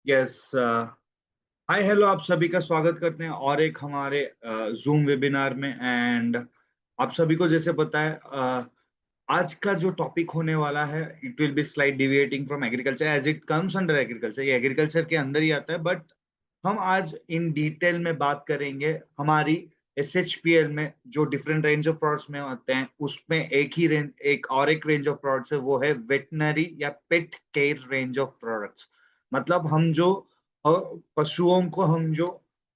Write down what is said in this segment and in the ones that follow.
Yes. Hi hello, आप सभी का स्वागत करते हैं और एक हमारे जूम वेबिनार में। एंड आप सभी को जैसे पता है, आज का जो टॉपिक होने वाला है, it will be slide deviating from agriculture as it comes under agriculture. ये एग्रीकल्चर के अंदर ही आता है, बट हम आज इन डिटेल में बात करेंगे हमारी एसएचपीएल में जो डिफरेंट रेंज ऑफ प्रोडक्ट्स में आते हैं, उसमें एक रेंज ऑफ प्रोडक्ट्स है, वो है वेटनरी या पेट केयर रेंज ऑफ प्रोडक्ट्स। मतलब हम जो अ, पशुओं को हम जो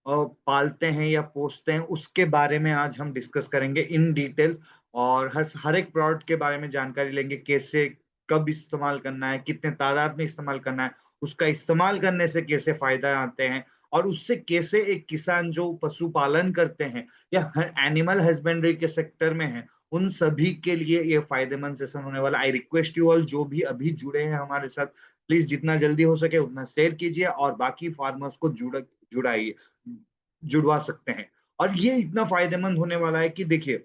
पालते हैं या पोसते हैं, उसके बारे में आज हम डिस्कस करेंगे इन डिटेल। और हर एक प्रोडक्ट के बारे में जानकारी लेंगे, कैसे, कब इस्तेमाल करना है, कितने तादाद में इस्तेमाल करना है, उसका इस्तेमाल करने से कैसे फायदा आते हैं, और उससे कैसे एक किसान जो पशुपालन करते हैं या एनिमल हस्बेंड्री के सेक्टर में है, उन सभी के लिए ये फायदेमंद सेशन होने वाला। आई रिक्वेस्ट यू ऑल, जो भी अभी जुड़े हैं हमारे साथ, प्लीज जितना जल्दी हो सके उतना शेयर कीजिए और बाकी फार्मर्स को जुड़ाइए, जुड़वा सकते हैं। और ये इतना फायदेमंद होने वाला है कि देखिए,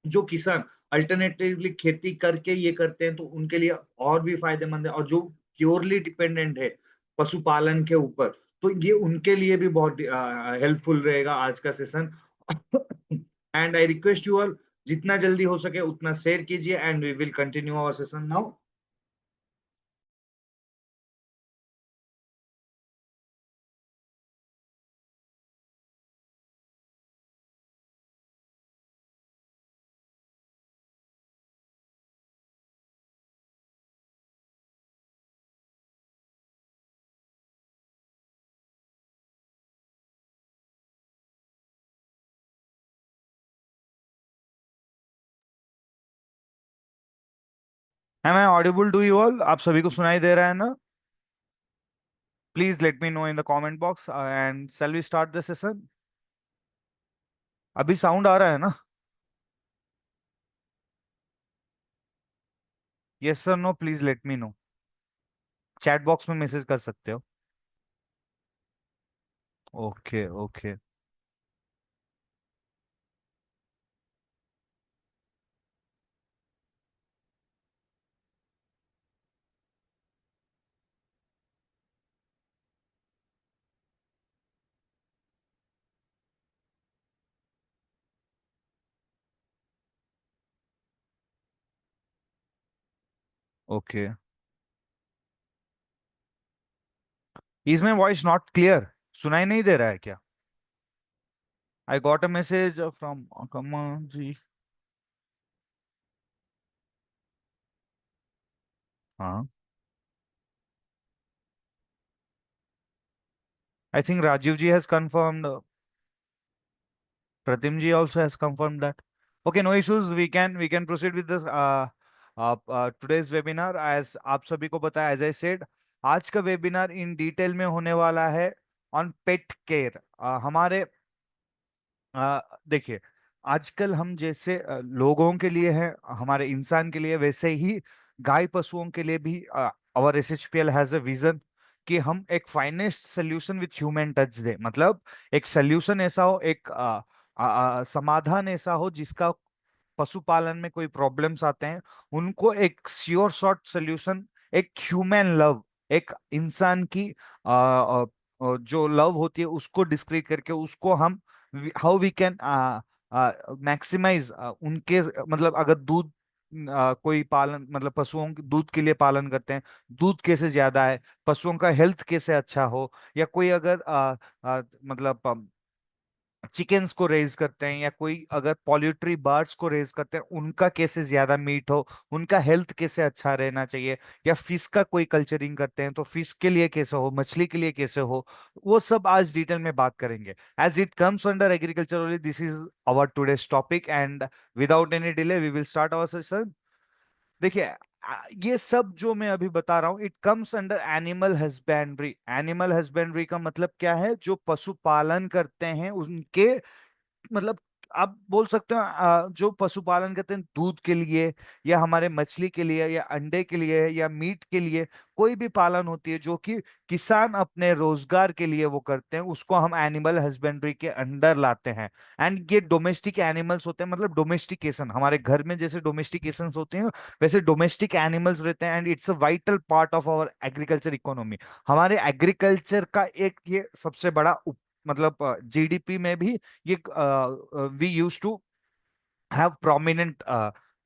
जो किसान अल्टरनेटिवली खेती करके ये करते हैं, तो उनके लिए और भी फायदेमंद है। और जो प्योरली डिपेंडेंट है पशुपालन के ऊपर, तो ये उनके लिए भी बहुत हेल्पफुल रहेगा आज का सेशन। And I request you all, जितना जल्दी हो सके उतना शेयर कीजिए and we will continue our session now. Am I audible to you all? आप सभी को सुनाई दे रहा है ना? Please let me know in the comment box and shall we start the session? अभी साउंड आ रहा है ना? Yes sir, no, please let me know. Chat box में मैसेज कर सकते हो। Okay okay. Okay, is my voice not clear? सुनाई नहीं दे रहा है क्या? I got a message from Kama ji. हाँ, I think Rajiv ji has confirmed. Pratim ji also has confirmed that. Okay, no issues. We can proceed with this today's webinar. As आप सभी को पता है, as I said, आज का वेबिनार इन डिटेल में होने वाला है ऑन पेट केयर। हमारे देखिए, आजकल हम जैसे लोगों के लिए है, हमारे इंसान के लिए, वैसे ही गाय पशुओं के लिए भी our SHPL has a vision कि हम एक finest solution with human touch दे। मतलब एक सोल्यूशन ऐसा हो, एक समाधान ऐसा हो जिसका पशुपालन में कोई प्रॉब्लम्स आते हैं, उनको एक श्योर शॉर्ट सोल्यूशन, एक ह्यूमन लव, एक इंसान की जो लव होती है उसको डिस्क्राइब करके उसको हम हाउ वी कैन मैक्सिमाइज उनके, मतलब अगर दूध कोई पालन, मतलब पशुओं के दूध के लिए पालन करते हैं, दूध कैसे ज्यादा है, पशुओं का हेल्थ कैसे अच्छा हो, या कोई अगर मतलब चिकन्स को रेज करते हैं, या कोई अगर पोल्ट्री बर्ड्स को रेज करते हैं, उनका कैसे ज्यादा मीट हो, उनका हेल्थ कैसे अच्छा रहना चाहिए, या फिश का कोई कल्चरिंग करते हैं तो फिश के लिए कैसे हो, मछली के लिए कैसे हो, वो सब आज डिटेल में बात करेंगे। As it comes under agriculture only, this is our today's topic and without any delay we will start our session. देखिए, ये सब जो मैं अभी बता रहा हूं, it comes under animal husbandry. Animal husbandry का मतलब क्या है? जो पशुपालन करते हैं उनके, मतलब आप बोल सकते हो जो पशुपालन करते हैं दूध के लिए, या हमारे मछली के लिए, या अंडे के लिए, या मीट के लिए, कोई भी पालन होती है जो कि किसान अपने रोजगार के लिए वो करते हैं, उसको हम एनिमल हस्बेंड्री के अंडर लाते हैं। एंड ये डोमेस्टिक एनिमल्स होते हैं, मतलब डोमेस्टिकेशन, हमारे घर में जैसे डोमेस्टिकेशन होते हैं वैसे डोमेस्टिक एनिमल्स रहते हैं। And it's a vital part of our agriculture economy. हमारे एग्रीकल्चर का एक ये सबसे बड़ा मतलब जीडीपी में भी ये we use to have prominent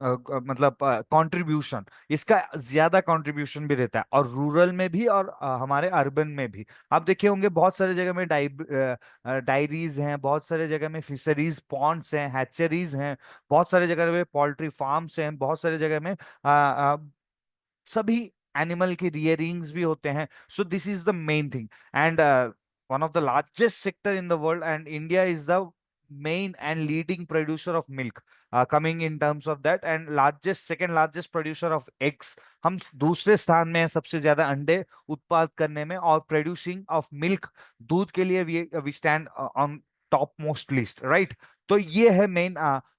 मतलब कंट्रीब्यूशन, इसका ज्यादा कंट्रीब्यूशन भी रहता है, और रूरल में भी और हमारे अर्बन में भी। आप देखे होंगे बहुत सारे जगह में डायरीज हैं, बहुत सारे जगह में फिशरीज पॉन्ड्स हैं, हैचरीज हैं, बहुत सारे जगह में पोल्ट्री फार्म्स हैं, बहुत सारे जगह में सभी एनिमल की रियरिंग्स भी होते हैं। So this is the main thing. And one of the largest sector in the world, and India is the main and leading producer of milk, coming in terms of that, and largest second largest producer of eggs। हम दूसरे स्थान में हैं सबसे ज्यादा अंडे उत्पाद करने में, और प्रोड्यूसिंग ऑफ मिल्क, दूध के लिए we stand on top most list, right. तो ये है मेन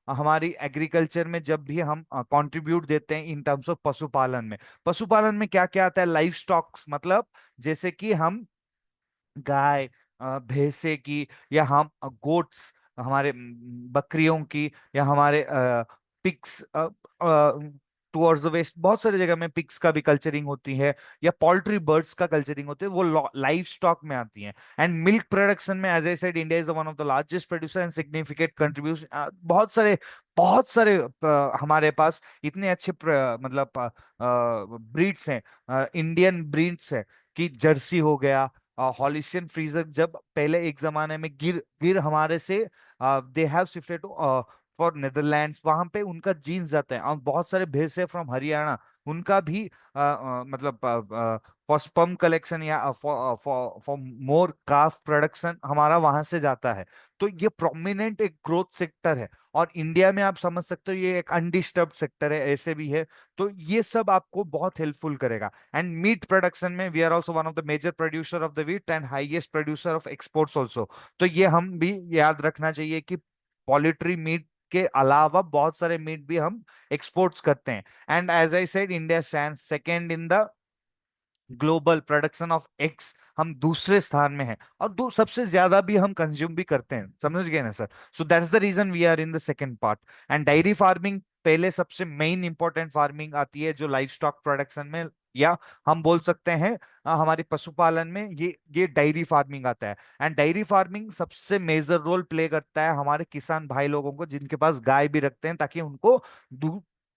हमारी एग्रीकल्चर में जब भी हम कंट्रीब्यूट देते हैं इन टर्म्स ऑफ पशुपालन में। पशुपालन में क्या क्या आता है? लाइव स्टॉक्स, मतलब जैसे कि हम गाय, भैंसे की, या हम गोट्स, हमारे बकरियों की, या हमारे पिग्स, टुवर्ड्स द वेस्ट बहुत सारी जगह में पिग्स का भी कल्चरिंग होती है, या पोल्ट्री बर्ड्स का कल्चरिंग होती है, वो लाइव स्टॉक में आती है। एंड मिल्क प्रोडक्शन में as I said India is one of the largest producer and significant contribution. बहुत सारे हमारे पास इतने अच्छे मतलब ब्रीड्स हैं, इंडियन ब्रीड्स हैं, कि जर्सी हो गया, हॉलिस्टियन फ्रीजर। जब पहले एक जमाने में गिर गिर हमारे से they have shifted for Netherlands, वहां पे उनका जीन्स जाता है, और बहुत सारे भैंस है फ्रॉम हरियाणा, उनका भी मतलब फॉर स्पर्म कलेक्शन या फॉर मोर काफ प्रोडक्शन हमारा वहां से जाता है। तो ये प्रोमिनेंट एक ग्रोथ सेक्टर है, और इंडिया में आप समझ सकते हो ये एक अनडिस्टर्ब सेक्टर है, ऐसे भी है। तो ये सब आपको बहुत हेल्पफुल करेगा। एंड मीट प्रोडक्शन में we are also one of the major producer of the wheat and highest producer of exports also. तो ये हम भी याद रखना चाहिए कि पोल्ट्री मीट के अलावा बहुत सारे मीट भी हम एक्सपोर्ट्स करते हैं। And as I said India stand second in the global production of eggs, हम दूसरे स्थान में हैं, और सबसे ज्यादा भी हम कंज्यूम भी करते हैं, समझ गए ना sir. So that's the reason we are in the second part. And dairy farming पहले सबसे मेन इंपॉर्टेंट फार्मिंग आती है जो लाइव स्टॉक प्रोडक्शन में, या हम बोल सकते हैं हमारे पशुपालन में ये डायरी फार्मिंग आता है। एंड डायरी फार्मिंग सबसे मेजर रोल प्ले करता है हमारे किसान भाई लोगों को, जिनके पास गाय भी रखते हैं, ताकि उनको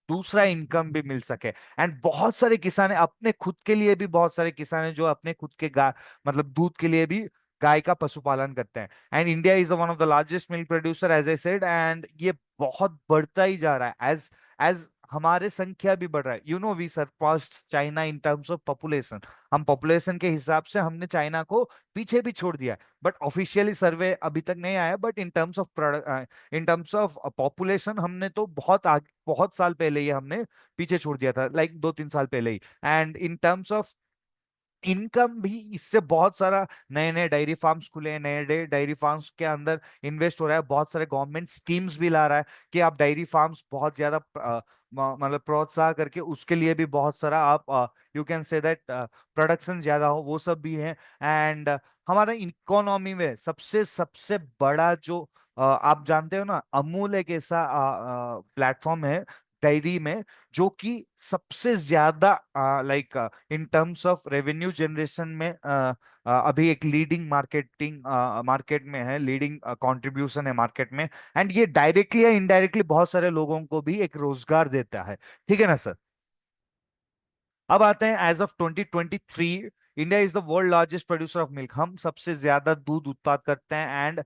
दूसरा इनकम भी मिल सके। एंड बहुत सारे किसान हैं अपने खुद के लिए भी, बहुत सारे किसान हैं जो अपने खुद के गाय मतलब दूध के लिए भी गाय का पशुपालन करते हैं। And India is one of the largest milk producer as I said, and ये बहुत बढ़ता ही जा रहा है एज एज हमारे संख्या भी बढ़ रहा है। We surpassed China in terms of population. हम पॉपुलेशन के हिसाब से हमने चाइना को पीछे भी छोड़ दिया है, बट ऑफिशियली सर्वे अभी तक नहीं आया। But in terms of population हमने तो बहुत साल पहले ही हमने पीछे छोड़ दिया था, लाइक 2-3 साल पहले ही। And in terms of income भी इससे बहुत सारा, नए नए डायरी फार्म्स खुले हैं, नए डायरी फार्म्स के अंदर इन्वेस्ट हो रहा है, बहुत सारे गवर्नमेंट स्कीम्स भी ला रहा है कि आप डायरी फार्म्स बहुत ज्यादा मतलब प्रोत्साह करके उसके लिए भी बहुत सारा आप you can say that production ज्यादा हो, वो सब भी है। एंड हमारा इकोनॉमी में सबसे सबसे बड़ा जो आप जानते हो ना, अमूल एक ऐसा प्लेटफॉर्म है डायरी में, जो कि सबसे ज्यादा like in terms of revenue generation में अभी एक लीडिंग मार्केट में है, लीडिंग कंट्रीब्यूशन है मार्केट में। एंड ये डायरेक्टली या इनडायरेक्टली बहुत सारे लोगों को भी एक रोजगार देता है, ठीक है ना सर। अब आते हैं as of 2023, India is the world largest producer of milk. हम सबसे ज्यादा दूध उत्पाद करते हैं। एंड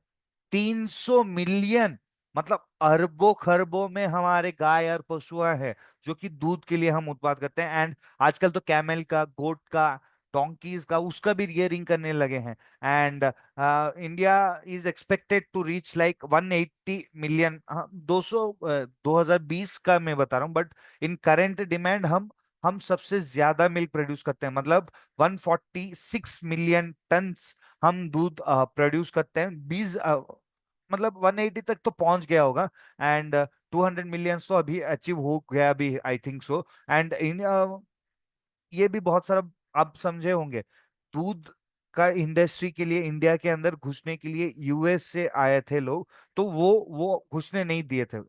300 मिलियन, मतलब अरबों खरबों में हमारे गाय और पशुआं हैं जो कि दूध के लिए हम उत्पाद करते हैं। एंड आजकल तो कैमल का, गोट का, डोंकीज का, उसका भी रियरिंग करने लगे हैं। And India is expected to reach like 180 million, 2020 का मैं बता रहा हूँ, बट इन करेंट डिमांड हम सबसे ज्यादा मिल्क प्रोड्यूस करते हैं, मतलब 146 मिलियन टन्स हम दूध प्रोड्यूस करते हैं। 20 मतलब 180 तक तो पहुंच गया होगा, एंड 200 मिलियंस तो अभी अचीव हो गया भी, आई थिंक सो। एंड इन ये भी बहुत सारा आप समझे होंगे, दूध का इंडस्ट्री के लिए इंडिया के अंदर घुसने के लिए यूएस से आए थे लोग, तो वो घुसने नहीं दिए थे।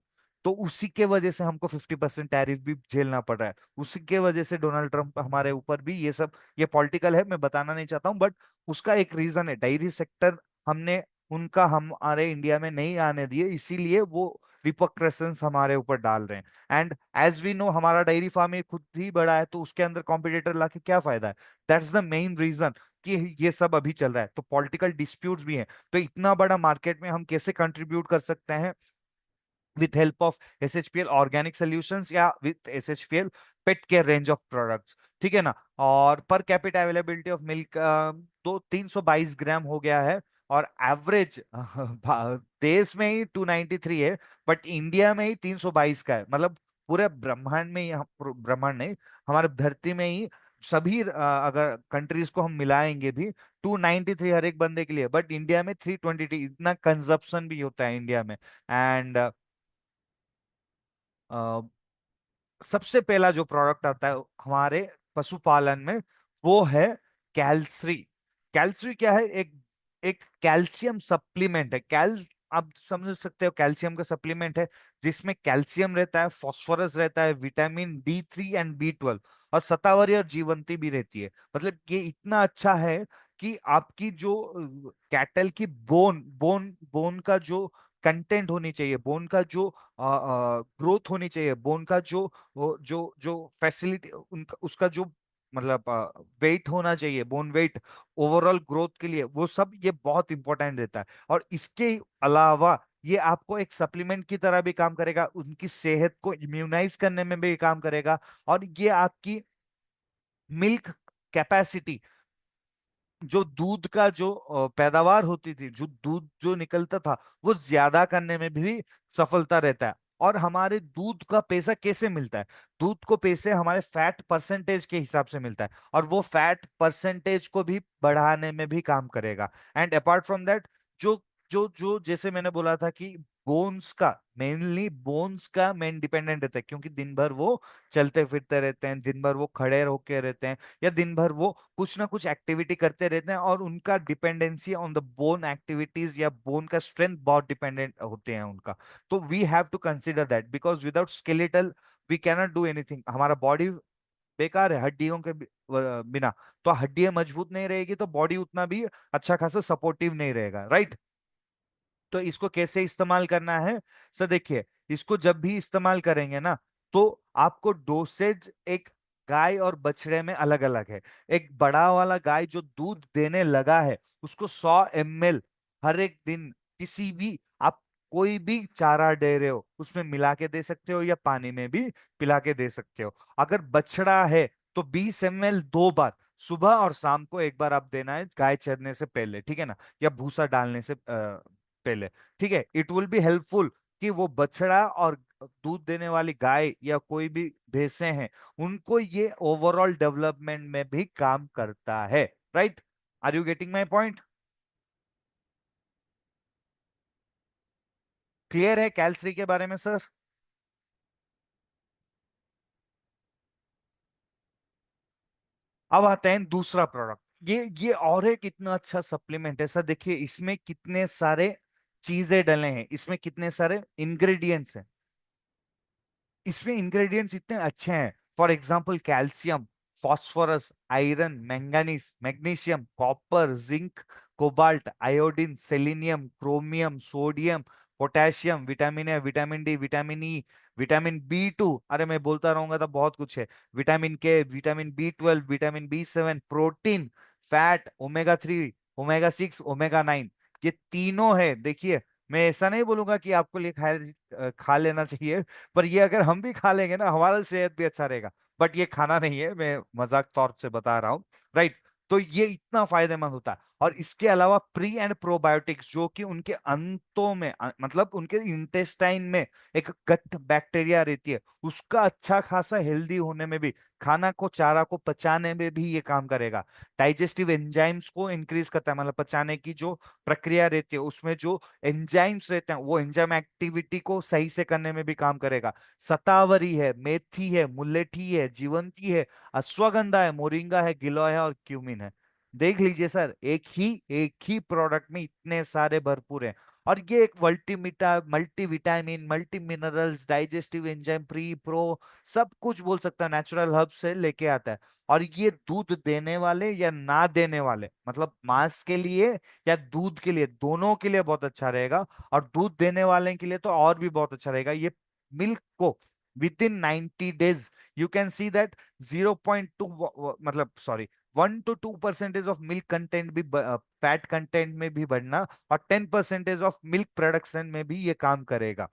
तो उसी के वजह से हमको 50% टैरिफ भी झेलना पड़ रहा है, उसी के वजह से डोनाल्ड ट्रंप हमारे ऊपर भी ये सब, ये पॉलिटिकल है, मैं बताना नहीं चाहता हूँ, बट उसका एक रीजन है, डायरी सेक्टर हमने उनका हमारे इंडिया में नहीं आने दिए, इसीलिए वो रिपरकशंस हमारे ऊपर डाल रहे हैं। एंड एज वी नो, हमारा डेयरी फार्म ही खुद ही बड़ा है, तो उसके अंदर कॉम्पिटिटर लाके क्या फायदा है? दैट्स द मेन रीजन कि ये सब अभी चल रहा है। तो पॉलिटिकल डिस्प्यूट्स भी हैं, तो इतना बड़ा मार्केट में हम कैसे कंट्रीब्यूट कर सकते हैं? with help of SHPL organic solutions या with SHPL pet care range of products, ठीक है ना। और per capita availability of milk तो 322 ग्राम हो गया है, और एवरेज देश में ही 293 है, बट इंडिया में ही 322 का है। मतलब पूरे ब्रह्मांड में ही, ब्रह्मांड नहीं, हमारे धरती में ही सभी अगर कंट्रीज को हम मिलाएंगे भी 293 हर एक बंदे के लिए, बट इंडिया में 322, इतना कंजप्शन भी होता है इंडिया में। एंड सबसे पहला जो प्रोडक्ट आता है हमारे पशुपालन में, वो है कैल्सरी। कैल्सरी क्या है? एक एक कैल्शियम सप्लीमेंट है। आप समझ सकते हो, कैल्शियम का सप्लीमेंट है जिसमें कैल्शियम रहता है, फास्फोरस रहता है, विटामिन D3 एंड B12, और शतावरी और जीवंती भी रहती है। मतलब ये इतना अच्छा है कि आपकी जो कैटल की बोन बोन बोन का जो कंटेंट होनी चाहिए, बोन का जो ग्रोथ होनी चाहिए, बोन का जो जो जो फैसिलिटी उनका उसका जो मतलब वेट होना चाहिए, बोन वेट ओवरऑल ग्रोथ के लिए, वो सब ये बहुत इंपॉर्टेंट रहता है। और इसके अलावा ये आपको एक सप्लीमेंट की तरह भी काम करेगा, उनकी सेहत को इम्यूनाइज करने में भी काम करेगा, और ये आपकी मिल्क कैपेसिटी, जो दूध का जो पैदावार होती थी, जो दूध जो निकलता था, वो ज्यादा करने में भी सफलता रहता है। और हमारे दूध का पैसा कैसे मिलता है? दूध को पैसे हमारे फैट परसेंटेज के हिसाब से मिलता है, और वो फैट परसेंटेज को भी बढ़ाने में भी काम करेगा। एंड अपार्ट फ्रॉम दैट, जो जो जो जैसे मैंने बोला था कि बोन्स का, मेनली बोन्स का मेन डिपेंडेंट रहता है, क्योंकि दिन भर वो चलते फिरते रहते हैं, दिन भर वो खड़े होके रहते हैं, या दिन भर वो कुछ ना कुछ एक्टिविटी करते रहते हैं, और उनका dependency on the bone activities या बोन का स्ट्रेंथ बहुत डिपेंडेंट होते हैं उनका। तो we have to consider that, because without skeletal we cannot do anything. हमारा बॉडी बेकार है हड्डियों के बिना। तो हड्डियां मजबूत नहीं रहेगी तो बॉडी उतना भी अच्छा खासा सपोर्टिव नहीं रहेगा, राइट? तो इसको कैसे इस्तेमाल करना है? सर देखिए, इसको जब भी इस्तेमाल करेंगे ना, तो आपको डोसेज एक गाय और बछड़े में अलग अलग है। एक बड़ा वाला गाय जो दूध देने लगा है, उसको 100 ml हर एक दिन, किसी भी आप कोई भी चारा दे रहे हो उसमें मिला के दे सकते हो, या पानी में भी पिला के दे सकते हो। अगर बछड़ा है तो 20 ml 2 बार, सुबह और शाम को एक बार आप देना है, गाय चरने से पहले, ठीक है ना, या भूसा डालने से पहले, ठीक है। इट विल बी हेल्पफुल कि वो बछड़ा और दूध देने वाली गाय या कोई भी भैंसे हैं, उनको ये ओवरऑल डेवलपमेंट में भी काम करता है, right? Are you getting my point? Clear है कैल्सरी के बारे में, सर? अब आते हैं दूसरा प्रोडक्ट। ये और एक इतना अच्छा सप्लीमेंट है सर। देखिए इसमें कितने सारे चीजें डले हैं, इसमें कितने सारे इंग्रेडिएंट्स हैं, इसमें इंग्रेडिएंट्स इतने अच्छे हैं। For example calcium, phosphorus, iron, manganese, magnesium, copper, zinc, cobalt, iodine, selenium, chromium, sodium, potassium, vitamin A, vitamin D, vitamin E, vitamin B2, अरे मैं बोलता रहूंगा तो बहुत कुछ है, vitamin K, vitamin B12, vitamin B7, protein, fat, omega 3, omega 6, omega 9, ये तीनों है। देखिए मैं ऐसा नहीं बोलूंगा कि आपको लिए खा लेना चाहिए, पर ये अगर हम भी खा लेंगे ना, हमारा सेहत भी अच्छा रहेगा। बट ये खाना नहीं है, मैं मजाक तौर से बता रहा हूँ, राइट? तो ये इतना फायदेमंद होता है। और इसके अलावा प्री एंड प्रोबायोटिक्स जो कि उनके अंतों में मतलब उनके इंटेस्टाइन में एक गट बैक्टीरिया रहती है, उसका अच्छा खासा हेल्दी होने में भी, खाना को चारा को पचाने में भी ये काम करेगा। डाइजेस्टिव एंजाइम्स को इंक्रीज करता है, मतलब पचाने की जो प्रक्रिया रहती है उसमें जो एंजाइम्स रहते हैं वो एंजाइम एक्टिविटी को सही से करने में भी काम करेगा। शतावरी है, मेथी है, मुलेठी है, जीवंती है, अश्वगंधा है, मोरिंगा है, गिलोय है और क्यूमिन है। देख लीजिए सर, एक ही प्रोडक्ट में इतने सारे भरपूर हैं। और ये एक multivitamin, multi minerals, digestive enzyme, pre pro, सब कुछ बोल सकता है नेचुरल हर्ब से लेके आता है। और ये दूध देने वाले या ना देने वाले, मतलब मांस के लिए या दूध के लिए, दोनों के लिए बहुत अच्छा रहेगा। और दूध देने वाले के लिए तो और भी बहुत अच्छा रहेगा। ये मिल्क को with in 90 days you can see that 0.2, मतलब sorry, 1 to 2% of milk content भी, फैट कंटेंट में भी बढ़ना, और 10% ऑफ मिल्क प्रोडक्शन में भी ये काम करेगा।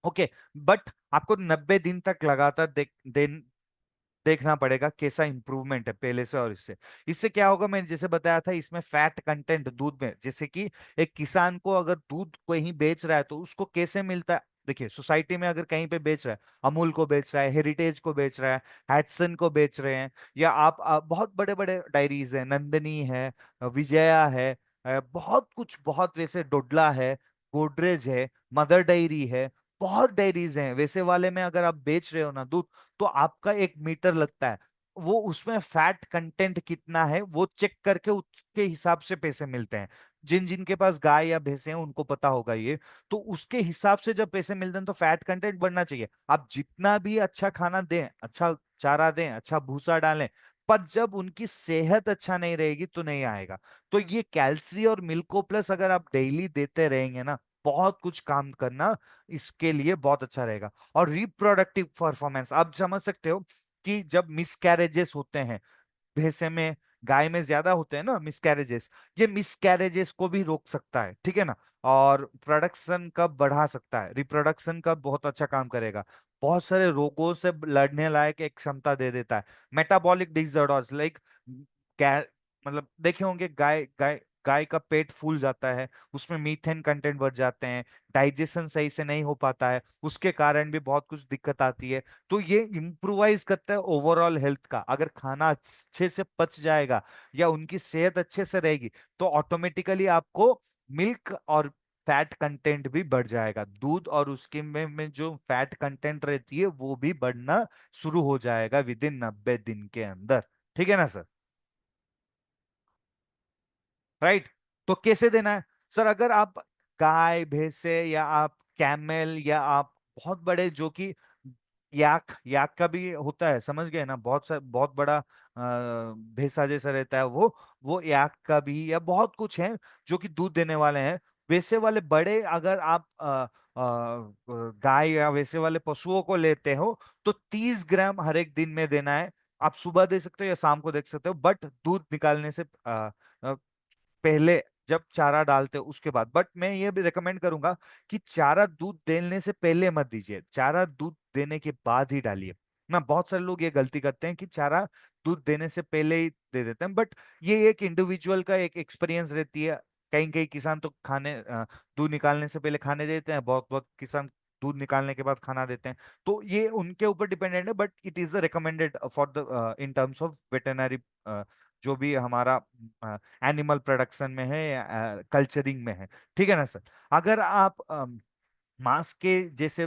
ओके, बट आपको 90 दिन तक लगातार देखना पड़ेगा कैसा इंप्रूवमेंट है पहले से और इससे। इससे क्या होगा, मैंने जैसे बताया था, इसमें फैट कंटेंट दूध में, जैसे कि एक किसान को अगर दूध कहीं बेच रहा है तो उसको कैसे मिलता है। देखिए, सोसाइटी में अगर कहीं पे बेच रहा है, अमूल को बेच रहा है, हेरिटेज को बेच रहा है, हैटसन को बेच रहे हैं, या आप बहुत बड़े बड़े डायरीज है, नंदनी है, विजया है, बहुत कुछ, बहुत वैसे डोडला है, गोदरेज है, मदर डायरी है, बहुत डायरीज हैं वैसे वाले में अगर आप बेच रहे हो ना दूध, तो आपका एक मीटर लगता है। वो उसमें फैट कंटेंट कितना है वो चेक करके उसके हिसाब से पैसे मिलते हैं। जिन जिनके पास गाय या भैंसे हैं उनको पता होगा ये। तो उसके हिसाब से जब पैसे मिलते हैं तो फैट कंटेंट बढ़ना चाहिए। आप जितना भी अच्छा खाना दें, अच्छा चारा दें, अच्छा भूसा डालें, पर जब उनकी सेहत अच्छा नहीं रहेगी तो नहीं आएगा। तो ये कैल्सी और मिल्को प्लस अगर आप डेली देते रहेंगे ना, बहुत कुछ काम करना इसके लिए बहुत अच्छा रहेगा। और रिप्रोडक्टिव परफॉर्मेंस आप समझ सकते हो कि जब मिसकैरेजेस होते हैं, भैंसे में, गाय में ज्यादा होते हैं ना मिसकैरेजेस, ये मिसकैरेजेस को भी रोक सकता है, ठीक है ना। और प्रोडक्शन का बढ़ा सकता है, रिप्रोडक्शन का बहुत अच्छा काम करेगा, बहुत सारे रोगों से लड़ने लायक एक क्षमता दे देता है। मेटाबॉलिक डिसऑर्डर्स लाइक, मतलब देखे होंगे, गाय गाय गाय का पेट फूल जाता है, उसमें मीथेन कंटेंट बढ़ जाते हैं, डाइजेशन सही से नहीं हो पाता है, उसके कारण भी बहुत कुछ दिक्कत आती है। तो ये इम्प्रोवाइज करता है ओवरऑल हेल्थ का। अगर खाना अच्छे से पच जाएगा या उनकी सेहत अच्छे से रहेगी तो ऑटोमेटिकली आपको मिल्क और फैट कंटेंट भी बढ़ जाएगा, दूध और उसके में जो फैट कंटेंट रहती है वो भी बढ़ना शुरू हो जाएगा विद इन 90 दिन के अंदर। ठीक है ना सर? राइट। तो कैसे देना है सर? अगर आप गाय भैंसे या आप कैमल या आप बहुत बड़े जो कि याक याक का भी होता है, समझ गए ना, बहुत बड़ा भैंसा जैसा रहता है वो याक का भी, या बहुत कुछ है जो कि दूध देने वाले हैं, वैसे वाले बड़े अगर आप गाय या वैसे वाले पशुओं को लेते हो तो 30 ग्राम हर एक दिन में देना है। आप सुबह दे सकते हो या शाम को दे सकते हो, बट दूध निकालने से पहले, जब चारा डालते हो उसके बाद। बट मैं ये भी रेकमेंड करूंगा कि चारा दूध देने से पहले मत दीजिए, चारा दूध देने के बाद ही डालिए ना। बहुत सारे लोग ये गलती करते हैं कि चारा दूध देने से पहले ही दे देते हैं, बट ये एक इंडिविजुअल का एक एक्सपीरियंस रहती है। कहीं कहीं किसान तो दूध निकालने से पहले खाने देते हैं, बहुत बहुत किसान दूध निकालने के बाद खाना देते हैं। तो ये उनके ऊपर डिपेंडेंट है, but it is recommended for the in terms of veterinary, जो भी हमारा एनिमल प्रोडक्शन में है या कल्चरिंग में है। ठीक है ना सर? अगर आप मांस के जैसे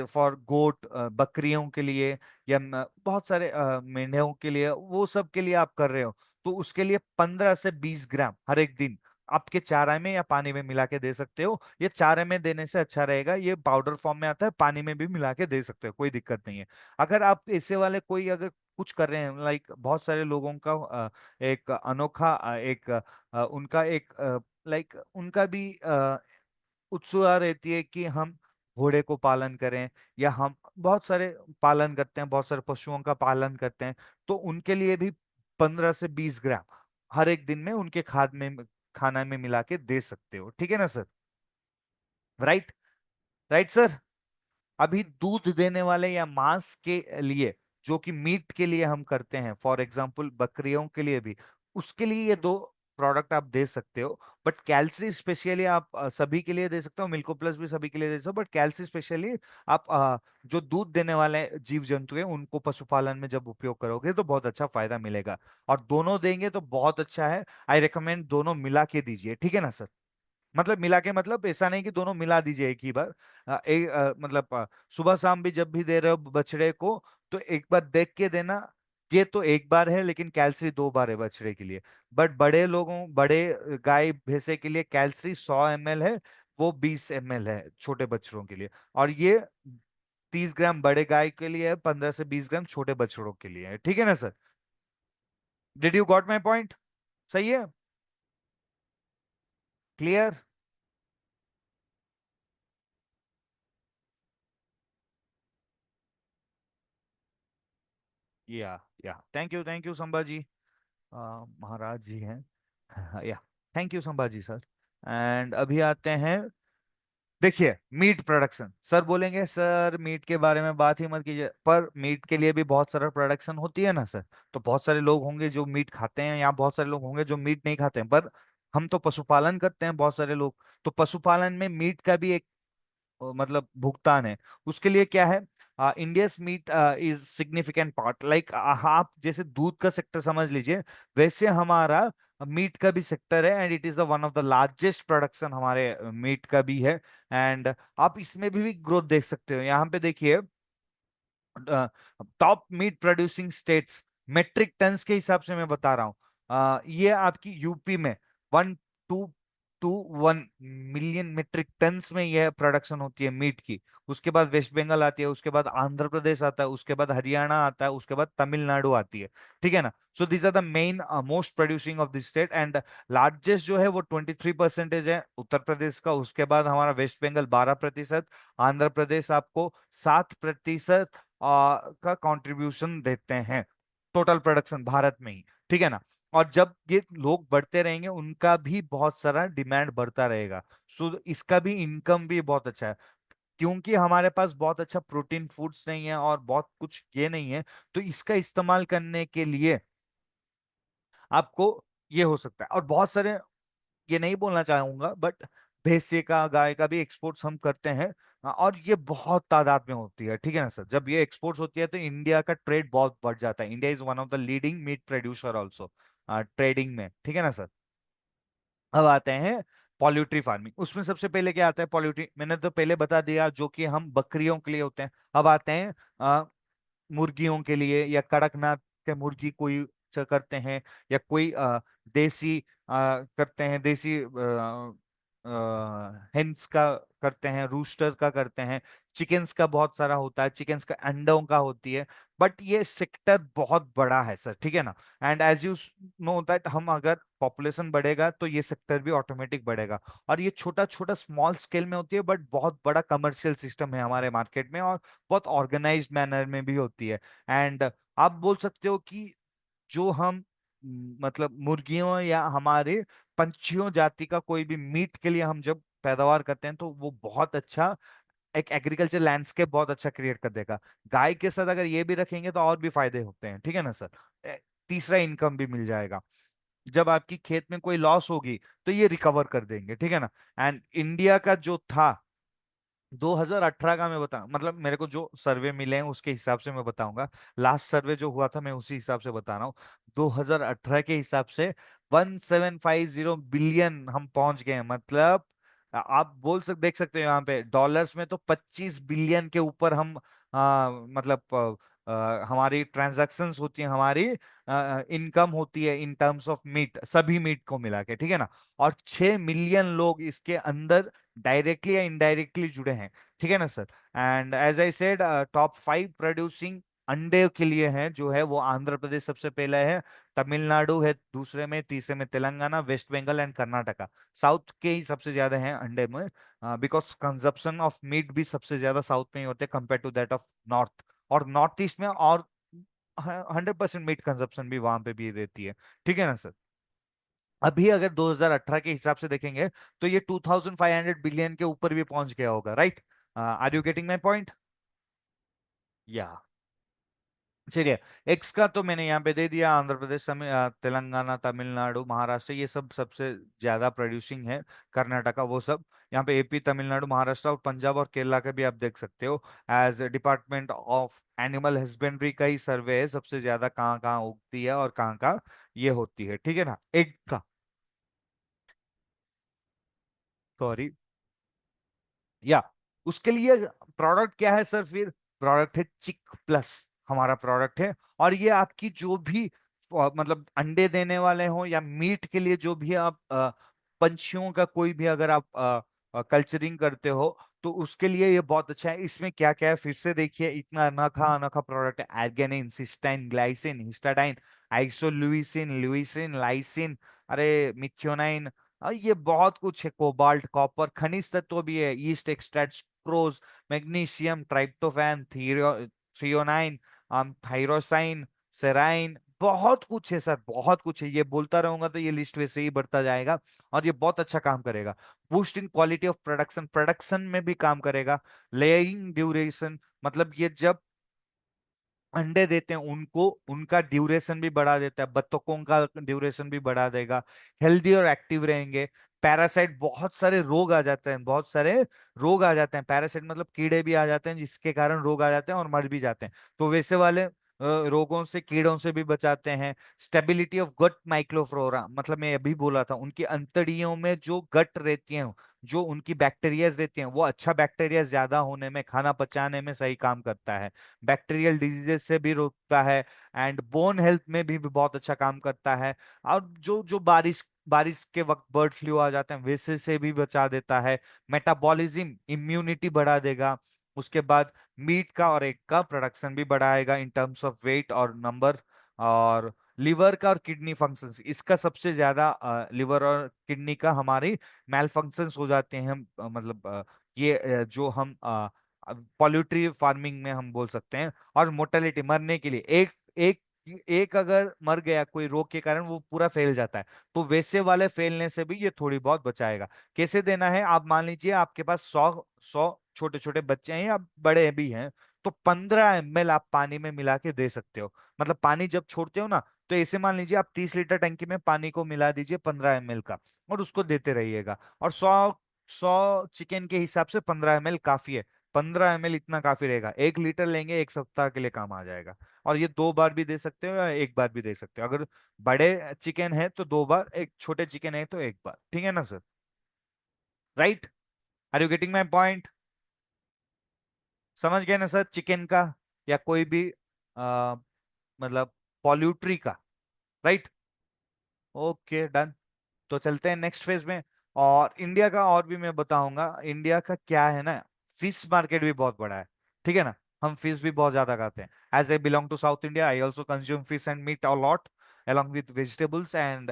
फॉर गोट, बकरियों के लिए, या बहुत सारे मेंढों के लिए, वो सब के लिए आप कर रहे हो, तो उसके लिए 15 से 20 ग्राम हर एक दिन आपके चारा में या पानी में मिला के दे सकते हो। ये चारे में देने से अच्छा रहेगा, ये पाउडर फॉर्म में आता है, पानी में भी मिला के दे सकते हो, कोई दिक्कत नहीं है। अगर आप ऐसे वाले कोई अगर कुछ कर रहे हैं, लाइक बहुत सारे लोगों का एक अनोखा उनका एक लाइक उनका भी उत्सुकता रहती है कि हम घोड़े को पालन करें, या हम बहुत सारे पालन करते हैं, बहुत सारे पशुओं का पालन करते हैं, तो उनके लिए भी 15 से 20 ग्राम हर एक दिन में उनके खाना में मिला के दे सकते हो। ठीक है ना सर? राइट। Right sir. अभी दूध देने वाले या मांस के लिए, जो कि मीट के लिए हम करते हैं, फॉर एग्जाम्पल बकरियों के लिए भी, उसके लिए ये दो प्रोडक्ट आप दे सकते हो, बट कैल्सी स्पेशली आप सभी के लिए दे सकते हो, मिल्को प्लस भी सभी के लिए दे सकते हो, बट कैल्सी स्पेशली आप जो दूध देने वाले जीव जंतु हैं उनको पशुपालन में जब उपयोग करोगे तो बहुत अच्छा फायदा मिलेगा। और दोनों देंगे तो बहुत अच्छा है। आई रिकमेंड दोनों मिला के दीजिए, ठीक है ना सर? मतलब मिला के, मतलब ऐसा नहीं कि दोनों मिला दीजिए एक ही बार। मतलब सुबह शाम भी जब भी दे रहे हो बछड़े को तो एक बार देख के देना। ये तो एक बार है, लेकिन कैल्सी 2 बार है बछड़े के लिए। बट बड़े लोगों, बड़े गाय भैंसे के लिए कैल्सी 100 ml है, वो 20 ml है छोटे बछड़ों के लिए। और ये 30 ग्राम बड़े गाय के लिए है, 15 से 20 ग्राम छोटे बछड़ों के लिए है, ठीक है ना sir? Did you got my point? सही है? क्लियर? या थैंक यू संभाजी। महाराज जी हैं। या thank you Sambhaji sir. And अभी आते हैं, देखिए मीट प्रोडक्शन। सर बोलेंगे सर मीट के बारे में बात ही मत कीजिए, पर मीट के लिए भी बहुत सारा प्रोडक्शन होती है ना सर। तो बहुत सारे लोग होंगे जो मीट खाते हैं, या बहुत सारे लोग होंगे जो मीट नहीं खाते हैं, पर हम तो पशुपालन करते हैं बहुत सारे लोग। तो पशुपालन में मीट का भी एक मतलब भुगतान है। उसके लिए क्या है, India's meat is significant part, like आप जैसे दूध का सेक्टर समझ लीजिए, वैसे हमारा मीट का भी सेक्टर है, and it is the one of the largest production हमारे मीट का भी है। एंड आप इसमें भी ग्रोथ देख सकते हो। यहाँ पे देखिए, top meat producing states metric tons के हिसाब से मैं बता रहा हूँ। ये आपकी यूपी में 1.221 मिलियन मेट्रिक टन्स में यह प्रोडक्शन होती है मीट की। उसके बाद वेस्ट बंगाल आती है, उसके बाद आंध्र प्रदेश आता है, उसके बाद हरियाणा आता है, उसके बाद तमिलनाडु आती है, ठीक है ना? So these are the main most producing of this state. And largest जो है वो 23% है उत्तर प्रदेश का। उसके बाद हमारा वेस्ट बंगाल 12%, आंध्र प्रदेश आपको 7% का कंट्रीब्यूशन देते हैं टोटल प्रोडक्शन भारत में ही, ठीक है ना? और जब ये लोग बढ़ते रहेंगे उनका भी बहुत सारा डिमांड बढ़ता रहेगा। सो इसका भी इनकम भी बहुत अच्छा है, क्योंकि हमारे पास बहुत अच्छा प्रोटीन फूड्स नहीं है और बहुत कुछ ये नहीं है। तो इसका इस्तेमाल करने के लिए आपको ये हो सकता है। और बहुत सारे, ये नहीं बोलना चाहूंगा, बट भैंसे का, गाय का भी एक्सपोर्ट्स हम करते हैं। और ये बहुत तादाद में होती है, ठीक है ना सर? जब ये एक्सपोर्ट्स होती है तो इंडिया का ट्रेड बहुत बढ़ जाता है। India is one of the leading meat producer also trading में, ठीक है ना सर? अब आते हैं पोल्ट्री फार्मिंग। उसमें सबसे पहले क्या आता है? पोल्ट्री मैंने तो पहले बता दिया, जो कि हम बकरियों के लिए होते हैं। अब आते हैं मुर्गियों के लिए, या कड़कनाथ के मुर्गी कोई करते हैं, या कोई देसी करते हैं, देसी हेंस का करते हैं, रूस्टर का करते हैं, चिकन्स का बहुत सारा होता है, चिकन्स का अंडों का होती है। बट ये सेक्टर बहुत बड़ा है सर, ठीक है ना? And as you know that, हम अगर पॉपुलेशन बढ़ेगा तो ये सेक्टर भी ऑटोमेटिक बढ़ेगा। और ये छोटा छोटा स्मॉल स्केल में होती है, बट बहुत बड़ा कमर्शियल सिस्टम है हमारे मार्केट में, और बहुत ऑर्गेनाइज्ड मैनर में भी होती है। एंड आप बोल सकते हो कि जो हम मतलब मुर्गियों या हमारे पंछियों जाति का कोई भी मीट के लिए हम जब पैदावार करते हैं तो वो बहुत अच्छा एक एग्रीकल्चर लैंडस्केप बहुत अच्छा क्रिएट कर देगा। गाय के साथ अगर ये भी रखेंगे तो और भी फायदे होते हैं, ठीक है ना सर? तीसरा इनकम भी मिल जाएगा। जब आपकी खेत में कोई लॉस होगी तो ये रिकवर कर देंगे, ठीक है ना? एंड इंडिया का जो था 2018 का, मैं बता मतलब मेरे को जो सर्वे मिले हैं उसके हिसाब से मैं बताऊंगा। लास्ट सर्वे जो हुआ था मैं उसी हिसाब से बता रहा हूँ। 2018 के हिसाब से 1750 बिलियन हम पहुंच गए हैं। मतलब आप देख सकते हो यहाँ पे डॉलर्स में तो 25 बिलियन के ऊपर हम मतलब हमारी ट्रांजैक्शंस होती हैं, हमारी इनकम होती है इन टर्म्स ऑफ मीट, सभी मीट को मिला के, ठीक है ना? और 6 मिलियन लोग इसके अंदर डायरेक्टली या इनडायरेक्टली जुड़े हैं, ठीक है ना sir? And as I said, top 5 producing अंडे के लिए हैं जो है वो आंध्र प्रदेश सबसे पहला है, तमिलनाडु है दूसरे में, तीसरे में तेलंगाना, वेस्ट बंगाल एंड कर्नाटका। साउथ के ही सबसे ज्यादा हैं अंडे में, बिकॉज कंजप्शन ऑफ मीट भी सबसे ज्यादा साउथ में ही होते हैं compare to that of north. और नॉर्थ ईस्ट में और 100% मीट कंजप्शन भी वहां पे भी रहती है, ठीक है ना सर? अभी अगर 2018 के हिसाब से देखेंगे तो ये 2500 बिलियन के ऊपर भी पहुंच गया होगा, right? Are you getting my point? या चलिए, एक्स का तो मैंने यहाँ पे दे दिया। आंध्र प्रदेश, तेलंगाना, तमिलनाडु, महाराष्ट्र, ये सब सबसे ज्यादा प्रोड्यूसिंग है। कर्नाटका, वो सब। यहाँ पे एपी, तमिलनाडु, महाराष्ट्र और पंजाब और केरला का भी आप देख सकते हो। As department of animal husbandry का ही सर्वे है, सबसे ज्यादा कहाँ कहाँ उगती है और कहाँ कहाँ ये होती है, ठीक है ना, एग का। सॉरी। या उसके लिए प्रोडक्ट क्या है सर? फिर प्रोडक्ट है चिक प्लस, हमारा प्रोडक्ट है। और ये आपकी जो भी मतलब अंडे देने वाले हो या मीट के लिए जो भी आप पंछियों का कोई भी अगर आप कल्चरिंग करते हो, तो उसके लिए ये बहुत अच्छा है। इसमें क्या क्या है फिर से देखिए, इतना अनोखा अनोखा प्रोडक्ट है। Arginine, cysteine, glycine, histidine, isoleucine, leucine, lysine, अरे मिथ्योनाइन, ये बहुत कुछ है। कोबाल्ट, कॉपर, खनिज तत्व भी है। Yeast extract, sucrose, magnesium, tryptophan, threonine, tyrosine, serine, बहुत कुछ है सर, बहुत कुछ है। ये बोलता रहूंगा तो ये लिस्ट वैसे ही बढ़ता जाएगा। और ये बहुत अच्छा काम करेगा। Boost in quality of production, production में भी काम करेगा। लेइंग ड्यूरेशन, मतलब ये जब अंडे देते हैं उनको, उनका ड्यूरेशन भी बढ़ा देता है, बत्तखों का ड्यूरेशन भी बढ़ा देगा। हेल्दी और एक्टिव रहेंगे। पैरासाइट, बहुत सारे रोग आ जाते हैं, बहुत सारे रोग आ जाते हैं। पैरासाइट मतलब कीड़े भी आ जाते हैं, जिसके कारण रोग आ जाते हैं और मर भी जाते हैं। तो वैसे वाले रोगों से, कीड़ों से भी बचाते हैं। स्टेबिलिटी ऑफ गट माइक्रोफ्लोरा, मतलब मैं अभी बोला था, उनकी अंतड़ियों में जो गट रहती हैं, जो उनकी बैक्टीरियाज रहती हैं, वो अच्छा बैक्टीरिया ज्यादा होने में, खाना पचाने में सही काम करता है। बैक्टीरियल डिजीजेस से भी रोकता है। एंड बोन हेल्थ में भी बहुत अच्छा काम करता है। और जो जो बारिश बारिश के वक्त बर्ड फ्लू आ जाते हैं, वैसे से भी बचा देता है। मेटाबॉलिज्म, इम्यूनिटी बढ़ा देगा। उसके बाद मीट का और एग का प्रोडक्शन भी बढ़ाएगा इन टर्म्स ऑफ वेट और नंबर। और लिवर का और किडनी फंक्शंस, इसका सबसे ज्यादा लिवर और किडनी का हमारी मेल फंक्शंस हो जाते हैं। मतलब ये जो हम पोल्ट्री फार्मिंग में हम बोल सकते हैं। और मोर्टेलिटी, मरने के लिए एक एक एक अगर मर गया कोई रोग के कारण, वो पूरा फैल जाता है। तो वैसे वाले फैलने से भी ये थोड़ी बहुत बचाएगा। कैसे देना है? आप मान लीजिए आपके पास 100 छोटे छोटे बच्चे हैं या बड़े भी हैं, तो 15 ml आप पानी में मिला के दे सकते हो। मतलब पानी जब छोड़ते हो ना, तो ऐसे मान लीजिए आप 30 लीटर टंकी में पानी को मिला दीजिए 15 ml का, और उसको देते रहिएगा। और 100 चिकन के हिसाब से 15 ml काफी है। 15 ml इतना काफी रहेगा। 1 लीटर लेंगे, 1 सप्ताह के लिए काम आ जाएगा। और ये 2 बार भी दे सकते हो या एक बार भी दे सकते हो। अगर बड़े चिकन है तो 2 बार, एक छोटे चिकन है तो एक बार, ठीक है ना sir? Right? Are you getting my point? समझ गए ना सर? चिकन का या कोई भी आ, मतलब पोल्ट्री का। राइट? Okay, done. तो चलते हैं नेक्स्ट फेज में। और इंडिया का और भी मैं बताऊंगा। इंडिया का क्या है ना, फिश मार्केट भी बहुत बड़ा है, ठीक है ना। हम फिश भी बहुत ज्यादा खाते हैं। As I belong to South India, I also consume fish and meat a lot, along with vegetables and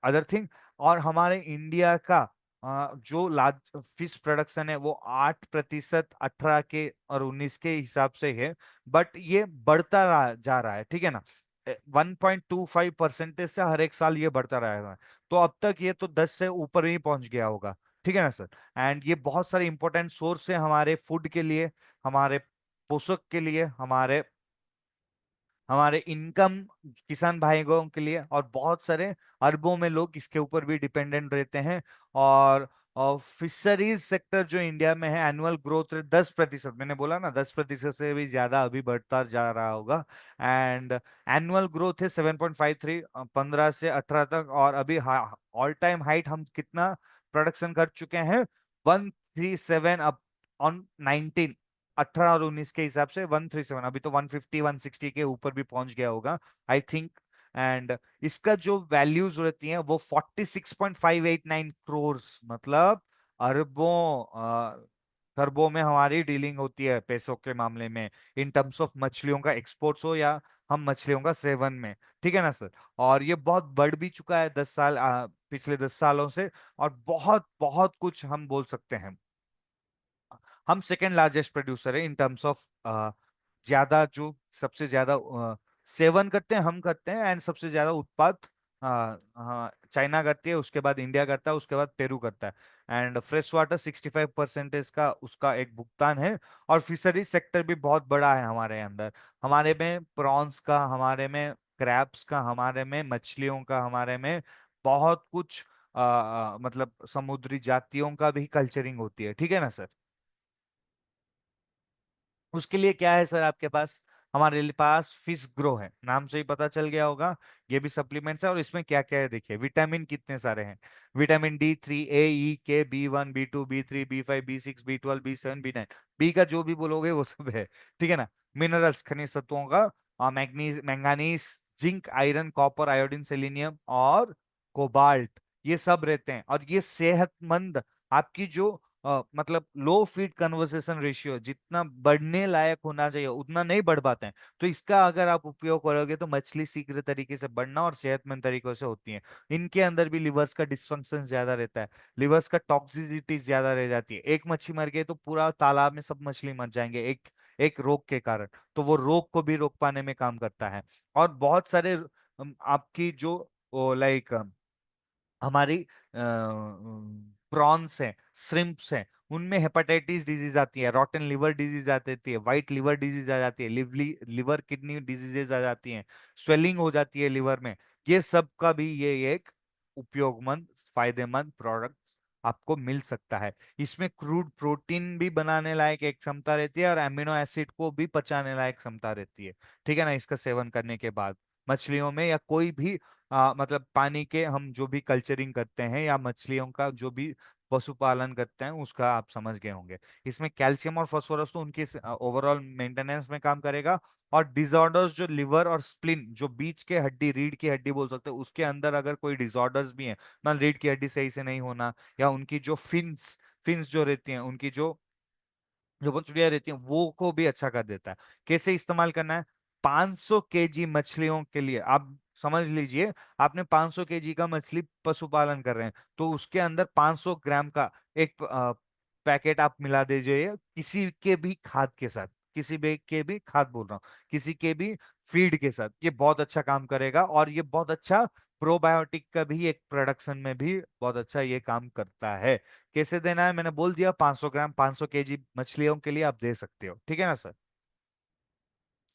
other thing। और हमारे इंडिया का जो लार्ज फिश प्रोडक्शन है वो 8%, 18 के और 19 के हिसाब से है। बट ये जा रहा है, ठीक है ना। 1.25% से हर एक साल ये बढ़ता रहा है। तो अब तक ये तो 10 से ऊपर ही पहुंच गया होगा, ठीक है ना सर। एंड ये बहुत सारे इंपॉर्टेंट सोर्स है हमारे फूड के लिए, हमारे पोषक के लिए, हमारे हमारे इनकम, किसान भाइयों के लिए। और बहुत सारे अरबों में लोग इसके ऊपर भी डिपेंडेंट रहते हैं। और फिशरीज सेक्टर जो इंडिया में है, एनुअल ग्रोथ रेट 10%, मैंने बोला ना 10% से भी ज्यादा अभी बढ़ता जा रहा होगा। एंड एनुअल ग्रोथ है 7.53, 15 से 18 तक। और अभी ऑल टाइम हाइट हम कितना प्रोडक्शन कर चुके हैं? 137 अब ऑन 19, 18 और 19 के हिसाब से 137। अभी तो 150 160 के ऊपर भी पहुंच गया होगा, आई थिंक। एंड इसका जो वैल्यूज रहती हैं वो 46.589 करोड़, मतलब अरबों खरबों में हमारी डीलिंग होती है पैसों के मामले में, इन टर्म्स ऑफ मछलियों का एक्सपोर्ट्स हो या हम मछलियों का सेवन में, ठीक है ना सर। और ये बहुत बढ़ भी चुका है 10 साल, पिछले 10 सालों से। और बहुत बहुत कुछ हम बोल सकते हैं। हम सेकेंड लार्जेस्ट प्रोड्यूसर है इन टर्म्स ऑफ ज्यादा, जो सबसे ज्यादा सेवन करते हैं हम करते हैं, एंड सबसे ज्यादा उत्पाद हाँ हाँ, चाइना करती है, उसके बाद इंडिया करता है, उसके बाद पेरू करता है। एंड फ्रेश वाटर 65% का उसका एक भुगतान है। और फिशरीज सेक्टर भी बहुत बड़ा है हमारे अंदर। हमारे में प्रॉन्स का, हमारे में क्रैब्स का, हमारे में मछलियों का, हमारे में बहुत कुछ मतलब समुद्री जातियों का भी कल्चरिंग होती है, ठीक है ना सर। उसके लिए क्या है सर आपके पास? हमारे पास फिश ग्रो है, नाम से ही पता चल गया होगा। ये भी सप्लीमेंट्स है, और इसमें क्या क्या है देखिए, विटामिन कितने सारे हैं। Vitamin D3, A, E, K, B1, B2, B3, B5, B6, B12, B7, B9। B का जो भी बोलोगे वो सब है, ठीक है ना। मिनरल्स, खनिज तत्वों का, manganese, manganese, zinc, iron, copper, iodine, selenium और कोबाल्ट, ये सब रहते हैं। और ये सेहतमंद आपकी जो मतलब लो फीड कन्वर्सेशन रेशियो जितना बढ़ने लायक होना चाहिए उतना नहीं बढ़ पाते हैं। तो इसका अगर आप उपयोग करोगे तो मछली शीघ्र तरीके से बढ़ना और सेहतमंद तरीकों से होती है। इनके अंदर भी लिवर्स का डिस्फंक्शन ज्यादा रहता है, लिवर्स का टॉक्सिसिटी ज्यादा रह जाती है। एक मच्छी मर गई तो पूरा तालाब में सब मछली मर जाएंगे एक एक रोग के कारण। तो वो रोग को भी रोक पाने में काम करता है। और बहुत सारे आपकी जो लाइक हमारी प्रॉन्स हैं, श्रिम्प्स हैं, उनमें हेपेटाइटिस डिजीज आती है, रॉटन लिवर डिजीज आ जाती है, व्हाइट लिवर डिजीज आ जाती है, लिवर किडनी डिजीजेज आ जाती हैं, स्वेलिंग हो जाती है लिवर में। ये सब का भी ये एक उपयोगमंद, फायदेमंद प्रोडक्ट आपको मिल सकता है। इसमें क्रूड प्रोटीन भी बनाने लायक एक क्षमता रहती है, और एमिनो एसिड को भी पचाने लायक क्षमता रहती है, ठीक है ना, इसका सेवन करने के बाद। मछलियों में या कोई भी मतलब पानी के हम जो भी कल्चरिंग करते हैं या मछलियों का जो भी पशुपालन करते हैं उसका आप समझ गए होंगे। इसमें कैल्शियम और फास्फोरस तो उनकी ओवरऑल मेंटेनेंस में काम करेगा। और डिसऑर्डर्स जो लिवर और स्प्लिन, जो बीच के हड्डी, रीढ़ की हड्डी बोल सकते हैं, उसके अंदर अगर कोई डिसऑर्डर्स भी हैं, मान रीढ़ की हड्डी सही से नहीं होना, या उनकी जो फिन्स फिन्स जो रहती हैं, उनकी जो जो बछड़ियां रहती हैं, वो को भी अच्छा कर देता है। कैसे इस्तेमाल करना है? 500 केजी मछलियों के लिए आप समझ लीजिए, आपने 500 केजी का मछली पशुपालन कर रहे हैं, तो उसके अंदर 500 ग्राम का एक पैकेट आप मिला दीजिए किसी के भी खाद के साथ, किसी भी के भी खाद बोल रहा हूँ, किसी के भी फीड के साथ। ये बहुत अच्छा काम करेगा, और ये बहुत अच्छा प्रोबायोटिक का भी एक प्रोडक्शन में भी बहुत अच्छा ये काम करता है। कैसे देना है मैंने बोल दिया, 500 ग्राम 500 केजी मछलियों के लिए आप दे सकते हो, ठीक है ना सर।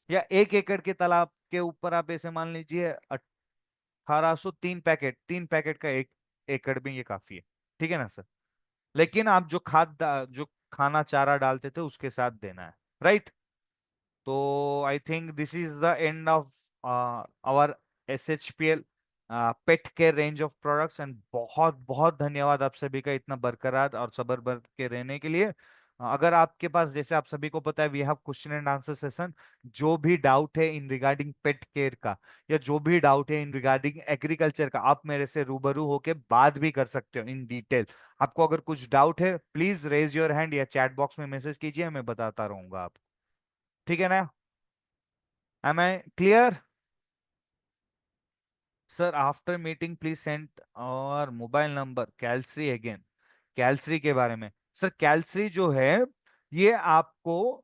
या 1 एकड़ के तालाब के ऊपर आप ऐसे मान लीजिए 1803 पैकेट, 3 पैकेट का 1 एकड़ में ये काफी है, ठीक है ना सर। लेकिन आप जो जो खाना चारा डालते थे उसके साथ देना है, राइट। तो I think this is the end of our SHPL pet care range of products. And बहुत बहुत धन्यवाद आप सभी का इतना बरकरार और सबर बन के रहने के लिए। अगर आपके पास, जैसे आप सभी को पता है, we have question and answer session. जो भी डाउट है इन रिगार्डिंग पेट केयर का, या जो भी डाउट है इन रिगार्डिंग एग्रीकल्चर का, आप मेरे से रूबरू होके बात भी कर सकते हो इन डिटेल। आपको अगर कुछ डाउट है प्लीज रेज योर हैंड या चैट बॉक्स में मैसेज कीजिए, मैं बताता रहूंगा आपको, ठीक है ना। Am I clear? Sir after meeting please send और मोबाइल नंबर कैल्सरी अगेन। कैल्सरी के बारे में सर, कैल्सरी जो है ये आपको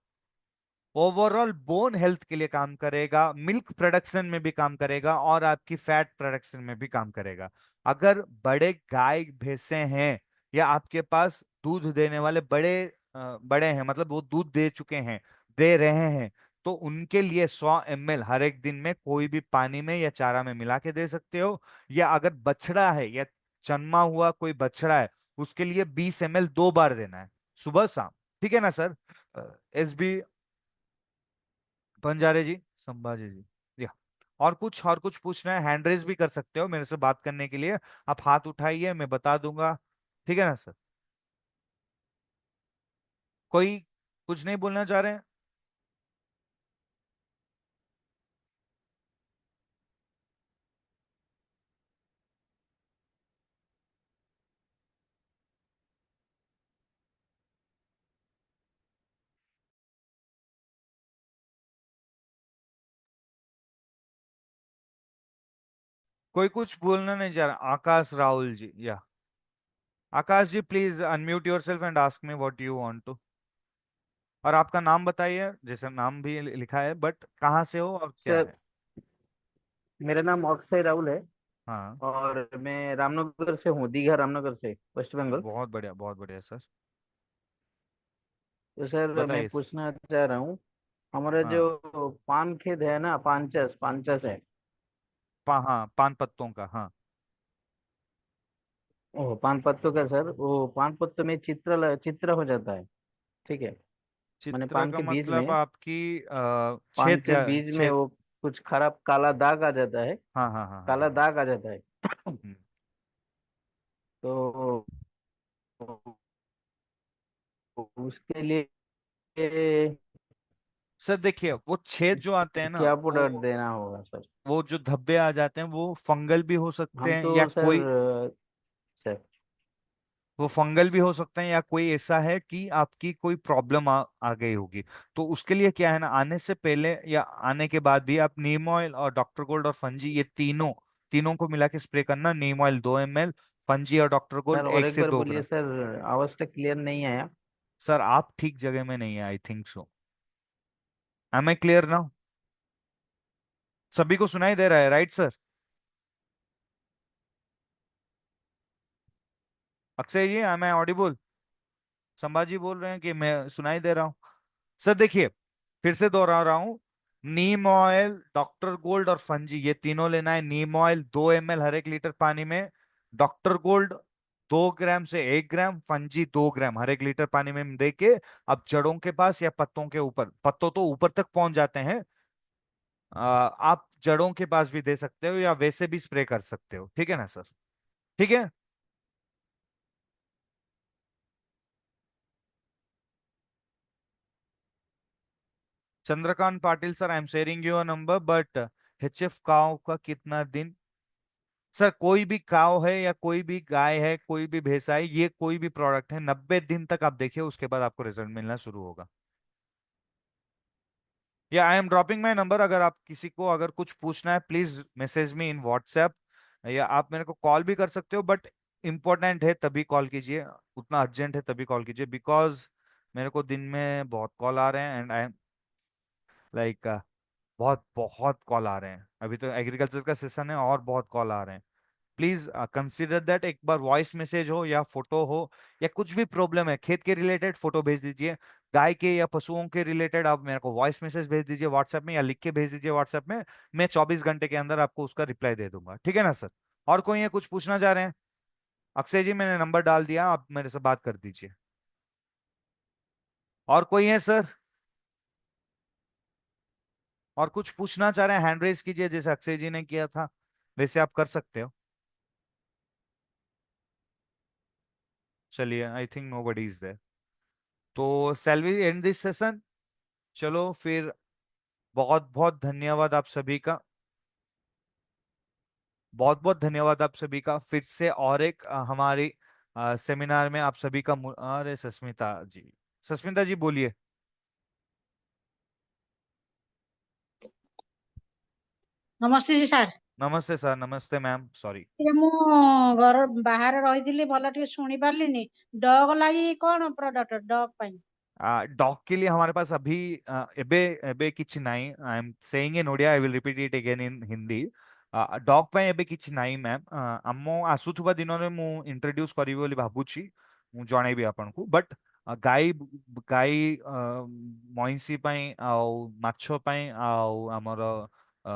ओवरऑल बोन हेल्थ के लिए काम करेगा, मिल्क प्रोडक्शन में भी काम करेगा, और आपकी फैट प्रोडक्शन में भी काम करेगा। अगर बड़े गाय भैंसे हैं, या आपके पास दूध देने वाले बड़े हैं, मतलब वो दूध दे चुके हैं, दे रहे हैं, तो उनके लिए 100 ml हर एक दिन में कोई भी पानी में या चारा में मिला के दे सकते हो। या अगर बछड़ा है या जन्मा हुआ कोई बछड़ा है, उसके लिए 20 ml 2 बार देना है, सुबह शाम, ठीक है ना सर। SB बंजारे जी, संभाजी जी, या और कुछ पूछना है, हैंड रेज भी कर सकते हो मेरे से बात करने के लिए। आप हाथ उठाइए, मैं बता दूंगा, ठीक है ना सर। कोई कुछ नहीं बोलना चाह रहे हैं? कोई कुछ बोलना नहीं चाह रहा? आकाश राहुल जी, या Akash ji, please unmute yourself and ask me what you want to. और आपका नाम बताइए, जैसे नाम भी लिखा है, बट कहाँ से हो और क्या सर, है? मेरा नाम अक्षय राहुल है। हाँ। और मैं रामनगर से हूँ, दीघा रामनगर से, वेस्ट बंगाल। बहुत बढ़िया सर। तो सर मैं बताइए सर। पूछना चाह रहा हूँ, हमारा हाँ। जो पान खेत है ना, पानचस पानचस है। हाँ, पान पत्तों का, हाँ। ओह, पान पत्तों का सर, वो पान पत्तों में चित्र हो जाता है, ठीक है। मैंने चित्र पान का के बीज मतलब में, आपकी पान छेद के बीज में छेद। वो कुछ खराब काला दाग आ जाता है, हाँ, हाँ, हाँ, हाँ, काला हाँ, हाँ। दाग आ जाता है। हम्म। तो उसके लिए सर देखिए, वो छेद जो आते हैं ना, क्या प्रोडक्ट वो देना होगा सर? वो जो धब्बे आ जाते हैं वो फंगल भी हो सकते हम हैं, तो या सर, कोई सर वो फंगल भी हो सकते हैं, या कोई ऐसा है कि आपकी कोई प्रॉब्लम आ गई होगी। तो उसके लिए क्या है ना, आने से पहले या आने के बाद भी आप नीम ऑयल और डॉक्टर गोल्ड और फंजी, ये तीनों तीनों को मिला के स्प्रे करना। नीम ऑयल 2 ml, फंजी और डॉक्टर सर गोल्ड और एक एक से बार दो बोलिए ग्राम सर, आवाज का क्लियर नहीं आया। सर आप ठीक जगह में नहीं है, I think so. Am I clear now? सभी को सुनाई दे रहा है, right sir? Akshay ji, am I audible? Sambhaji बोल रहे हैं कि मैं सुनाई दे रहा हूँ? सर देखिए, फिर से दोहरा रहा हूँ। नीम ऑयल, डॉक्टर गोल्ड और फंजी, ये तीनों लेना है। नीम ऑयल 2 ml हर 1 लीटर पानी में, डॉक्टर गोल्ड 2 ग्राम से 1 ग्राम, फंजी 2 ग्राम हर 1 लीटर पानी में दे के अब जड़ों के पास या पत्तों के ऊपर, पत्तों तो ऊपर तक पहुंच जाते हैं, आप जड़ों के पास भी दे सकते हो या वैसे भी स्प्रे कर सकते हो। ठीक है ना सर? ठीक है। Chandrakant Patil sir, I am sharing your number, but HF काव का कितना दिन? सर कोई भी काव है या कोई भी गाय है, कोई भी भैंसा है, ये कोई भी प्रोडक्ट है, 90 दिन तक आप देखिए, उसके बाद आपको रिजल्ट मिलना शुरू होगा। या I am dropping my number, अगर आप किसी को अगर कुछ पूछना है please message me in WhatsApp, या आप मेरे को कॉल भी कर सकते हो, बट इंपॉर्टेंट है तभी कॉल कीजिए, उतना अर्जेंट है तभी कॉल कीजिए, बिकॉज मेरे को दिन में बहुत कॉल आ रहे हैं, एंड आई एम लाइक बहुत बहुत कॉल आ रहे हैं। अभी तो एग्रीकल्चर का सेशन है और बहुत कॉल आ रहे हैं। प्लीज कंसिडर दैट, एक बार वॉइस मैसेज हो या फोटो हो, या कुछ भी प्रॉब्लम है खेत के रिलेटेड फोटो भेज दीजिए, गाय के या पशुओं के रिलेटेड आप मेरे को वॉइस मैसेज भेज दीजिए व्हाट्सएप में, या लिख के भेज दीजिए व्हाट्सएप में। मैं 24 घंटे के अंदर आपको उसका रिप्लाई दे दूंगा। ठीक है ना सर? और कोई है कुछ पूछना चाह रहे हैं? अक्षय जी, मैंने नंबर डाल दिया, आप मेरे से बात कर दीजिए। और कोई है सर? और कुछ पूछना चाह रहे हैं, हैंड रेज कीजिए, जैसे अक्षय जी ने किया था वैसे आप कर सकते हो। चलिए, I think nobody is there, तो shall we end this session? चलो फिर, बहुत बहुत धन्यवाद आप सभी का, बहुत बहुत धन्यवाद आप सभी का, फिर से और एक हमारी सेमिनार में आप सभी का अरे सस्मिता जी, सस्मिता जी बोलिए। नमस्ते जी सार। नमस्ते सर, नमस्ते मैम, सॉरी। ये मु घर बाहर रही भल टे शुणी पार्ली। डग लगी कौन प्रोडक्ट डग पाई? डॉग के लिए हमारे पास अभी एबे एबे किछि नाई, I am saying in Odia, I will repeat it again in Hindi. Dog ପାଇଁ ଏବେ କିଛି ନାହିଁ ମ୍ୟାମ୍, ଆମ ଆସୁଥିବା ଦିନରେ ମୁଁ ଇଣ୍ଟ୍ରୋଡ୍ୟୁସ କରିବି ବୋଲି ଭାବୁଛି, ମୁଁ ଜଣେଇବି ଆପଣଙ୍କୁ, ବଟ୍ ଗାଈ ଗାଈ ମଇଁଷି ପାଇଁ ଆଉ ମାଛ ପାଇଁ ଆଉ ଆମର ଅ,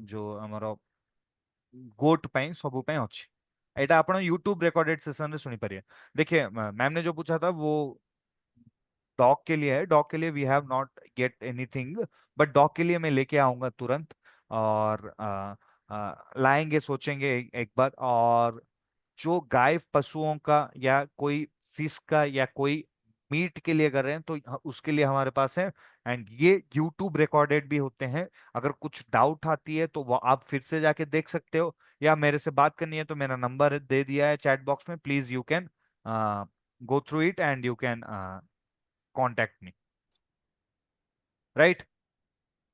ଯୋଉ ଆମର गोट ପାଇଁ ସବୁ ପାଇଁ ଅଛି। ଏଇଟା ଆପଣ यूट्यूब रिकॉर्डेड सेशन ରେ सुनिପାରିए। देखिए, मैम ने जो पूछा था वो डॉग के लिए है, डॉग के लिए we have not get anything, but dog के लिए मैं लेके आऊंगा तुरंत, और लाएंगे, सोचेंगे एक बार। और जो गाय पशुओं का या कोई फिश का या कोई मीट के लिए कर रहे हैं तो उसके लिए हमारे पास है, एंड ये यूट्यूब रिकॉर्डेड भी होते हैं। अगर कुछ डाउट आती है तो वो आप फिर से जाके देख सकते हो, या मेरे से बात करनी है तो मेरा नंबर दे दिया है चैट बॉक्स में, please you can go through it and you can contact me, right?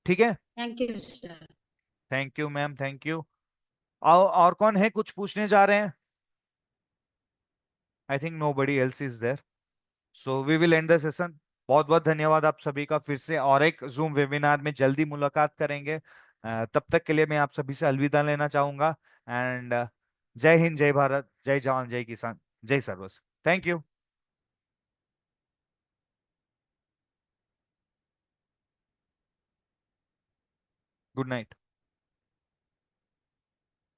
ठीक है। Thank you sir. Thank you ma'am, thank you. और कौन है कुछ पूछने जा रहे हैं? I think nobody else is there, so we will end the session. बहुत बहुत धन्यवाद आप सभी का, फिर से और एक जूम वेबिनार में जल्दी मुलाकात करेंगे। तब तक के लिए मैं आप सभी से अलविदा लेना चाहूंगा। एंड जय हिंद, जय भारत, जय जवान, जय किसान, जय सर्वस। Thank you. Good night.